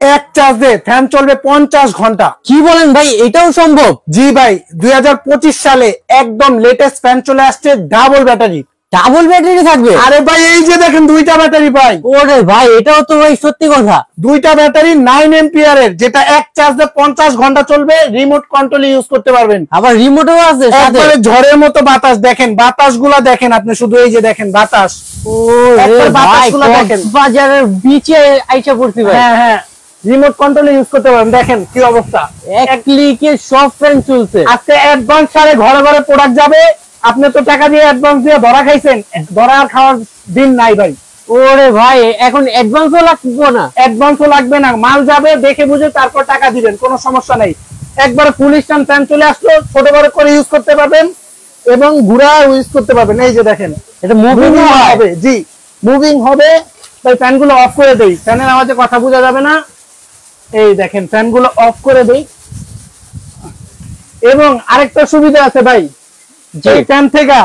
এক চার্জে ফ্যান চলবে 50 ঘন্টা। কি বলেন ভাই, এটাও সম্ভব? জি ভাই, 2025 সালে একদম লেটেস্ট ফ্যান চলে আসছে, ডাবল ব্যাটারি। ডাবল ব্যাটারি থাকবে? আরে ভাই এই যে দেখেন দুইটা ব্যাটারি ভাই। ওরে ভাই, এটাও তো ভাই সত্যি কথা। দুইটা ব্যাটারি 9 এম্পিয়ার এর, যেটা এক চার্জে 50 ঘন্টা চলবে, রিমোট কন্ট্রোলে ইউজ করতে পারবেন। আবার রিমোটও আছে সাথে। একবারে ঝড়ের মতো বাতাস, দেখেন বাতাসগুলা দেখেন আপনি, শুধু এই যে দেখেন বাতাস। ওরে ভাই, কক্সবাজারের বিচে আইসা পড়ছি ভাই। হ্যাঁ হ্যাঁ, রিমোট কন্ট্রোলে ইউজ করতে পারবেন। দেখেন কি অবস্থা, এক ক্লিকে সব ফ্যান চলছে। আজকে অ্যাডভান্স ছাড়ে ঘরে ঘরে প্রোডাক্ট যাবে। আপনি তো টাকা দিয়ে অ্যাডভান্স দিয়ে ধরা খাইছেন, ধরা আর খাওয়ার দিন নাই ভাই। ওরে ভাই, এখন অ্যাডভান্সও লাগবে না? অ্যাডভান্সও লাগবে না, মাল যাবে দেখে বুঝে তারপর টাকা দিবেন, কোনো সমস্যা নাই। একবারে ফুল স্ট্যান্ড ফ্যান চলে আসলো, ছোট বড় করে ইউজ করতে পারবেন এবং ঘুরা ইউজ করতে পারবেন। এই যে দেখেন, এটা মুভিং হবে। জি, মুভিং হবে। তাই ফ্যানগুলো অফ করে দেই, ফ্যানের আওয়াজে কথা বোঝা যাবে না। এই দেখেন ফ্যানগুলো অফ করে দেই। এবং আরেকটা সুবিধা আছে ভাই, যে ফ্যান থেকে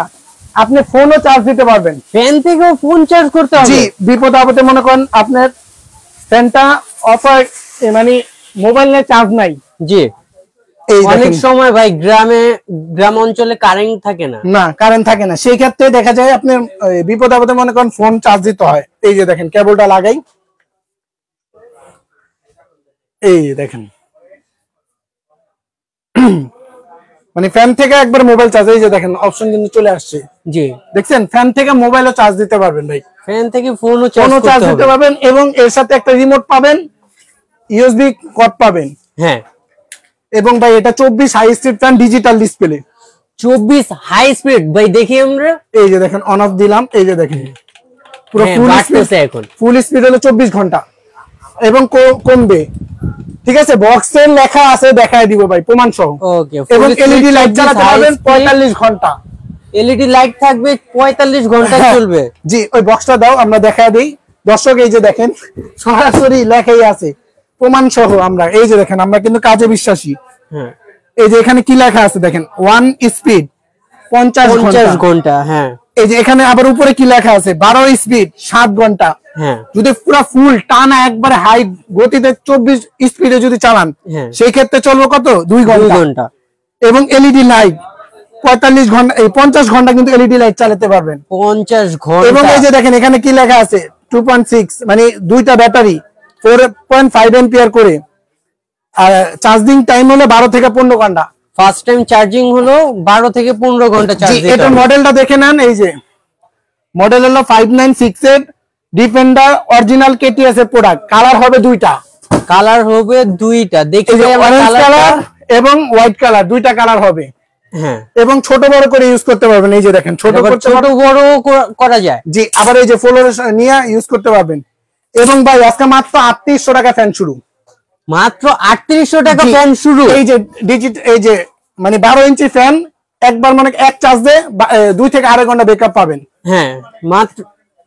আপনি ফোনও চার্জ দিতে পারবেন। ফ্যান থেকেও ফোন চার্জ করতে হবে? জি, বিপদ আপদে মনে করেন আপনার ফ্যানটা অফ হয়, মানে মোবাইল নিয়ে চার্জ নাই। জি, অনেক সময় ভাই গ্রাম অঞ্চলে কারেন্ট থাকে না। না, কারেন্ট থাকে না, সেই ক্ষেত্রে দেখা যায় আপনার বিপদ আপদে মনে করেন ফোন চার্জ দিতে হয়। এই যে দেখেন কেবলটা লাগাই, এই দেখেন মানে ফ্যান থেকে একবার মোবাইল চার্জ। এই যে দেখেন অপশন কিন্তু চলে আসছে। জি, দেখছেন, ফ্যান থেকে মোবাইলও চার্জ দিতে পারবেন ভাই। ফ্যান থেকে ফোনও চার্জ দিতে পারবেন এবং এর সাথে একটা রিমোট পাবেন, ইউএসবি কর্ড পাবেন। হ্যাঁ, এবং ভাই এটা 24 high speed fan, digital display. 24 high speed ভাই, দেখি আমরা। এই যে দেখেন অন অফ দিলাম, এই যে দেখেন পুরো ফুল স্পিড। এখন ফুল স্পিড হলো 24 ঘন্টা এবং কমবে। ঠিক আছে, বক্সের লেখা আছে, দেখায় দিব ভাই প্রমাণ সহ। ওকে, এবং এলইডি লাইট চালাতে পারবেন 45 ঘন্টা। এলইডি লাইট থাকবে 45 ঘন্টা চলবে। জি, ওই বক্সটা দাও আমরা দেখায় দেই দর্শক। এই যে দেখেন সরাসরি লেখাই আছে প্রমাণ সহ। আমরা এই যে দেখেন, আমরা কিন্তু কাজে বিশ্বাসী। হ্যাঁ, এই যে এখানে কি লেখা আছে দেখেন, 1 স্পিড 50 ঘন্টা। হ্যাঁ, এই যে এখানে আবার উপরে কি লেখা আছে, 12 স্পিড 7 ঘন্টা। হ্যাঁ, যদি পুরো ফুল টানা একবারে হাই গতিতে 24 স্পিডে যদি চালান, সেই ক্ষেত্রে চলবে কত, 2 ঘন্টা। এবং এলইডি লাইট 45 ঘন্টা, এই 50 ঘন্টা কিন্তু এলইডি লাইট চালাতে পারবেন। 50 ঘন্টা। এবং এই যে দেখেন এখানে কি লেখা আছে, 2.6 মানে দুইটা ব্যাটারি 4.5 এম্পিয়ার করে। আর চার্জিং টাইম হলো 12 থেকে 15 ঘন্টা। ফার্স্ট টাইম চার্জিং হলো 12 থেকে 15 ঘন্টা চার্জ দিতে হবে। এটা মডেলটা দেখে নেন, এই যে মডেল হলো 5968 ডিফেন্ডার অরিজিনাল কেটিএস এর প্রোডাক্ট। কালার হবে দুইটা। দেখি অরেঞ্জ কালার এবং হোয়াইট কালার, দুইটা কালার হবে। হ্যাঁ, এবং ছোট বড় করে ইউজ করতে পারবেন। এই যে দেখেন ছোট বড় করা যায়। জি, আবার এই যে ফ্লোর নিয়ে ইউজ করতে পারবেন। এবং ভাই আজকে মাত্র 3800 টাকা ফ্যান শুরু। মাত্র 3800 টাকা ফ্যান শুরু। এই যে এই যে মানে 12 ইঞ্চি ফ্যান, একবার মানে এক চার্জ দিয়ে 2 থেকে 2.5 ঘন্টা ব্যাকআপ পাবেন। হ্যাঁ, মাত্র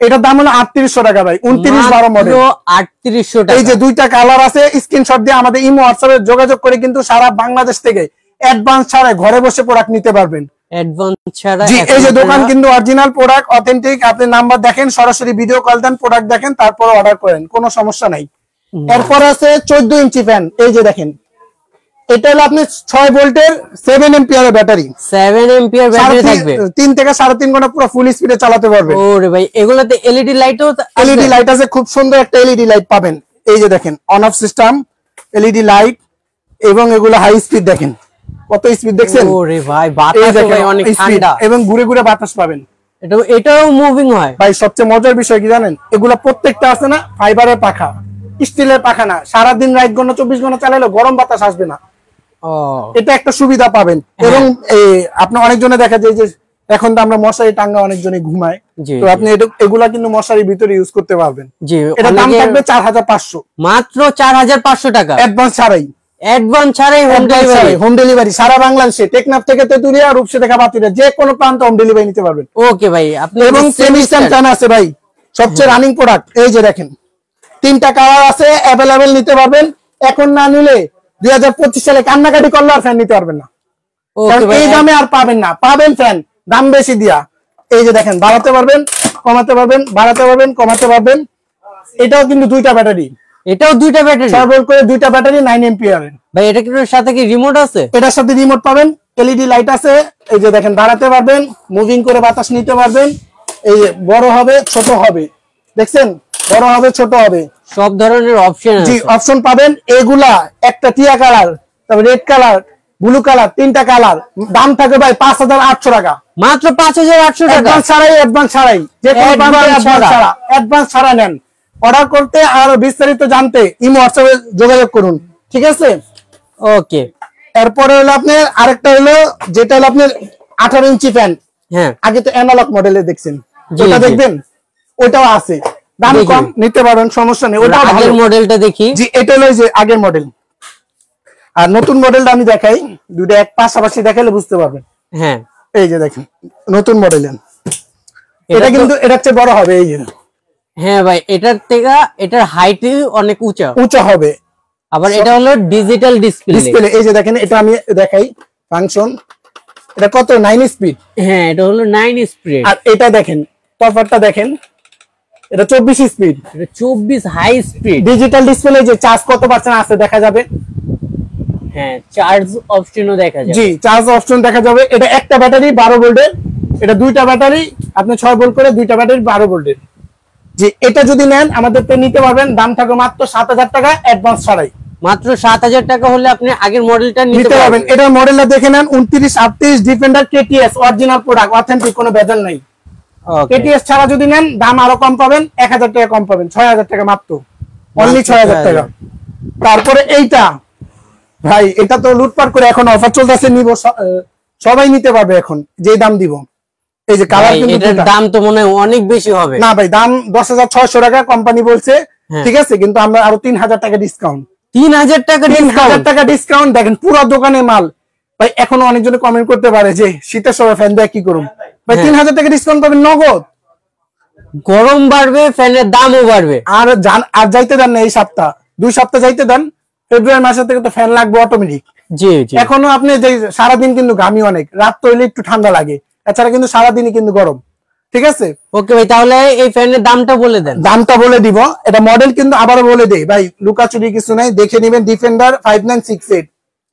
এটার দাম হলো 3800 টাকা ভাই। 2912 মডেল, 3800 টাকা। এই যে দুইটা কালার আছে, স্ক্রিনশট দিয়ে আমাদের ইমো হোয়াটসঅ্যাপে যোগাযোগ করে কিন্তু সারা বাংলাদেশ থেকে অ্যাডভান্স ছাড়া ঘরে বসে প্রোডাক্ট নিতে পারবেন। অ্যাডভান্স ছাড়া। জি, এই যে দোকান কিন্তু অরিজিনাল প্রোডাক্ট অথেন্টিক। আপনি নাম্বার দেখেন, সরাসরি ভিডিও কল দেন, প্রোডাক্ট দেখেন, তারপর অর্ডার করেন, কোনো সমস্যা নাই। এরপর আছে 14 ইঞ্চি ফ্যান। এই যে দেখেন, এটা হলো আপনি 6 ভোল্টের 7 এম্পিয়ারের ব্যাটারি। 7 এম্পিয়ার ব্যাটারি থাকবে, 3 থেকে 3.5 ঘন্টা পুরো ফুল স্পিডে চালাতে পারবেন। ওরে ভাই, এগুলাতে এলইডি লাইটও এলইডি লাইট আছে, খুব সুন্দর একটা এলইডি লাইট পাবেন। এই যে দেখেন on of system LED light, এবং এগুলো হাই স্পিড। দেখেন কত স্পিড দেখছেন। ওরে ভাই, বাতাস ভাই অনেক ঠান্ডা এবং ঘুরে ঘুরে বাতাস পাবেন। এটাও মুভিং হয় ভাই। সবচেয়ে মজার বিষয় কি জানেন, এগুলা প্রত্যেকটা আছে না ফাইবারের পাখা, স্টিলের পাখা না। সারাদিন রাত ঘন্টা 24 ঘন্টা চালালে গরম বাতাস আসবে না। এটা একটা সুবিধা পাবেন। এবং আপনি অনেকজনে দেখা যায় যে এখন তো আমরা মশারি টাঙ্গা অনেকজনে ঘুমায়, তো আপনি এগুলা কিন্তু মশারির ভিতরে ইউজ করতে পারবেন। এটা দাম থাকবে 4500, মাত্র 4500 টাকা অ্যাডভান্স ছাড়াই। হোম ডেলিভারি সারা বাংলাদেশে, টেকনাফ থেকে তেতুলিয়া, রূপসী থেকে বাতিরা, যে কোনো প্রান্তে হোম ডেলিভারি নিতে পারবেন। ওকে ভাই, আপনি এবং সেমিস্টার ফ্যান আছে ভাই, সবচেয়ে রানিং প্রোডাক্ট। এই যে দেখেন 3টা কালার আছে, অ্যাভেলেবেল নিতে পারবেন। এখন না নিলে 2025 সালে কান্নাকাটি করলে আর ফ্যান নিতে পারবেন না। এই দামে আর পাবেন না, পাবেন ফ্যান দাম বেশি দিয়া। এই যে দেখেন, বাড়াতে পারবেন, কমাতে পারবেন, বাড়াতে পারবেন, কমাতে পারবেন। এটাও কিন্তু দুইটা ব্যাটারি। এটাও দুইটা ব্যাটারি, 6 ভোল্ট করে দুইটা ব্যাটারি 9 এম্পিয়ার। ভাই এটা কি সাথে কি রিমোট আছে? এটার সাথে রিমোট পাবেন, এলইডি লাইট আছে, এই যে দেখেন দাঁড়াতে পারবেন, মুভিং করে বাতাস নিতে পারবেন, এই যে বড় হবে ছোট হবে, দেখছেন বড় হবে ছোট হবে, সব ধরনের অপশন আছে। জি অপশন পাবেন। এগুলা একটা টিয়া কালার, তারপর রেড কালার, ব্লু কালার, তিনটা কালার। দাম থাকে ভাই 5800 টাকা, মাত্র 5800 টাকা। অ্যাডভান্স ছাড়াই যে কোনো অ্যাডভান্স ছাড়া নেন। অর্ডার করতে আর বিস্তারিত জানতে ইমো হোয়াটসঅ্যাপে যোগাযোগ করুন, ঠিক আছে? ওকে, এরপরে হলো আপনার আরেকটা হলো যেটা হলো আপনার 18 ইঞ্চি ফ্যান। হ্যাঁ, আগে তো অ্যানালগ মডেলে দেখছেন, জি, ওটা জি। দেখবেন, ওটাও আছে, দাম দেখি। কম, নিতে পারবেন, সমস্যা নেই। ওটা আগের মডেলটা দেখি। জি এটা হলো যে আগের মডেল, আর নতুন মডেলটা আমি দেখাই, দুইটা এক পাশাপাশি দেখালে বুঝতে পারবেন। হ্যাঁ, এই যে দেখেন নতুন মডেল, এটা কিন্তু এটার চেয়ে বড় হবে, এই যে হ্যাঁ ভাই, এটার থেকে এটার হাইট অনেক উঁচা হবে। আবার এটা হলো ডিজিটাল ডিসপ্লে। এই যে দেখেন, এটা আমি দেখাই ফাংশন, এটা কত 9 স্পিড। হ্যাঁ, এটা হলো 9 স্পিড। আর এটা দেখেন টপারটা দেখেন, এটা 24 স্পিড, এটা 24 হাই স্পিড। Digital display. যে চার্জ কত পার্সেন্ট আছে দেখা যাবে, হ্যাঁ, চার্জ অপশনও দেখা যাবে। জি চার্জ অপশন দেখা যাবে। এটা একটা ব্যাটারি 12 ভোল্টের, এটা দুইটা ব্যাটারি আপনি 6 ভোল্ট করে দুইটা ব্যাটারি 12 ভোল্টের। যে এটা যদি নেন আমাদের তো নিতে পারবেন, দাম থাকবে মাত্র 7000 টাকা অ্যাডভান্স ছাড়াই। মাত্র 7000 টাকা হলে আপনি আগের মডেলটা নিতে পারবেন। এটার মডেলটা দেখে নেন, 2938 defender KTS, original product, authentic, কোনো ভেজাল নাই। কেটিএস ছাড়া যদি নেন দাম আরো কম পাবেন, 1000 টাকা কম পাবেন, 6000 টাকা মাত্র, অনলি 6000 টাকা। তারপরে এইটা ভাই, এটা তো লুটপাট করে এখন অফার চলতেছে, নিব সবাই নিতে পারবে এখন, যেই দাম দিব। এই যে কালার, কিন্তু এটার দাম তো মনে হয় অনেক বেশি হবে। না ভাই, দাম 10600 টাকা কোম্পানি বলছে, ঠিক আছে, কিন্তু আমরা আরো 3000 টাকা ডিসকাউন্ট, 3000 টাকা ডিসকাউন্ট। দেখেন পুরো দোকানে মাল ভাই। এখনো অনেকজনে কমেন্ট করতে পারে যে শীতের সময় ফ্যান দেয় কি করুন ভাই, 3000 টাকা ডিসকাউন্ট পাবেন নগদ। গরম বাড়বে, ফ্যানের দামও বাড়বে। আর যাইতে দেন না, এই সপ্তাহ 2 সপ্তাহ যাইতে দেন, ফেব্রুয়ারি মাসের থেকে তো ফ্যান লাগবে অটোমেটিক। জি জি, এখনো আপনি যে সারাদিন কিন্তু ঘামি অনেক, রাত তো হইলে একটু ঠান্ডা লাগে, এছাড়া কিন্তু সারাদিনই কিন্তু গরম, ঠিক আছে? ওকে ভাই, তাহলে এই ফ্যানের দামটা বলে দেন। দামটা বলে দিব, এটা মডেল কিন্তু আবারও বলে দেই ভাই, লুকাচুরি কিছু নাই, দেখে নেবেন। ডিফেন্ডার 5968,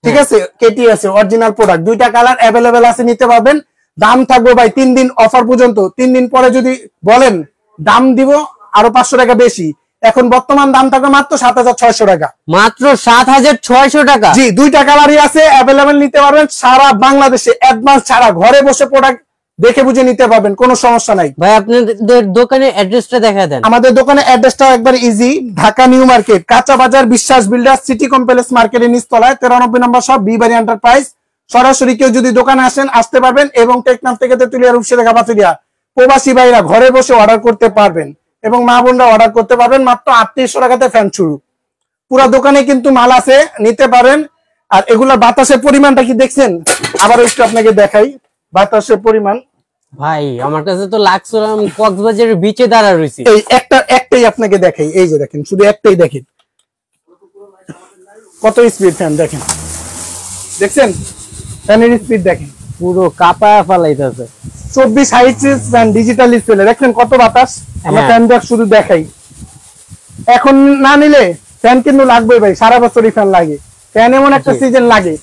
ঠিক আছে, কেটিএস অরিজিনাল প্রোডাক্ট, দুইটা কালার অ্যাভেলেবেল আছে, নিতে পারবেন। দাম থাকবে ভাই 3 দিন অফার পর্যন্ত, 3 দিন পরে যদি বলেন দাম দিব আরো 500 টাকা বেশি। এখন বর্তমান দাম থাকবে মাত্র 7600 টাকা, মাত্র 7600 টাকা। জি দুইটা কালারই আছে অ্যাভেলেবেল, নিতে পারবেন সারা বাংলাদেশে, অ্যাডভান্স ছাড়া ঘরে বসে প্রোডাক্ট দেখে বুঝে নিতে পারবেন, কোনো সমস্যা নাই। ভাই আপনাদের দোকানের অ্যাড্রেসটা দেখা দেন। আমাদের দোকানের অ্যাড্রেসটা একবার ইজি, ঢাকা নিউ মার্কেট, কাঁচা বাজার, বিশ্বাস বিল্ডার, সিটি কমপ্লেক্স মার্কেটের নিচতলায় 93 নম্বর শপ, বিবাড়ি এন্টারপ্রাইজ। সরাসরি কেউ যদি দোকানে আসতে পারবেন, এবং টেকনাফ থেকে তেতুলিয়া, রূপসী, গাবাতুলিয়া প্রবাসী ভাইরা ঘরে বসে অর্ডার করতে পারবেন, এবং মা বোনরা অর্ডার করতে পারবেন। মাত্র 3800 টাকাতে ফ্যান শুরু, পুরো দোকানে কিন্তু মাল আছে, নিতে পারেন। আর এগুলা বাতাসের পরিমাণটা কি দেখছেন? আবার একটু আপনাকে দেখাই বাতাসের পরিমাণ। ভাই আমার কাছে তো লাগছে আমি কক্সবাজারের বিচে দাঁড়া রইছি। এই একটাই আপনাকে দেখাই, এই যে দেখেন, শুধু একটাই দেখেন কত স্পিড ফ্যান, দেখেন, দেখছেন ফ্যানের স্পিড দেখেন, পুরো কাঁপায়া ফালাইতেছে। 24 হাইট ফ্যান, ডিজিটাল ডিসপ্লে, দেখেন কত বাতাস। আমরা ফ্যান শুধু দেখাই, এখন না নিলে ফ্যান কিন্তু লাগবেই ভাই, সারা বছরই ফ্যান লাগে, ফ্যান এমন একটা সিজন লাগে।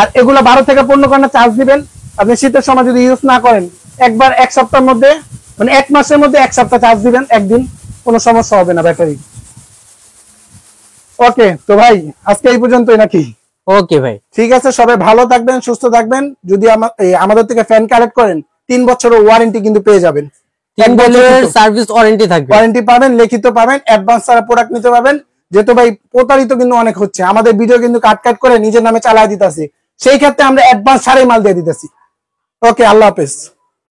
আর এগুলা 12 থেকে 15 ঘন্টা চার্জ দিবেন আপনি, শীতের সময় যদি ইউজ না করেন, একবার 1 সপ্তাহের মধ্যে, মানে 1 মাসের মধ্যে 1 সপ্তাহ চার্জ দিবেন, একদিন কোনো সমস্যা হবে না ব্যাটারি। ওকে তো ভাই, আজকে এই পর্যন্তই নাকি? ওকে ভাই, ঠিক আছে, সবাই ভালো থাকবেন, সুস্থ থাকবেন। যদি আমাদের থেকে ফ্যান কালেক্ট করেন 3 বছরের ওয়ারেন্টি কিন্তু পেয়ে যাবেন, 3 বছরের সার্ভিস ওয়ারেন্টি থাকবে, ওয়ারেন্টি পাবেন, লিখিত পাবেন, অ্যাডভান্স ছাড়া প্রোডাক্ট নিতে পারবেন। যেহেতু ভাই প্রতারিত কিন্তু অনেক হচ্ছে, আমাদের ভিডিও কিন্তু কাট করে নিজের নামে চালায় দিতেছি, সেই ক্ষেত্রে আমরা অ্যাডভান্স ছাড়াই মাল দিয়ে দিতেছি। ওকে, আল্লাহ হাফেজ।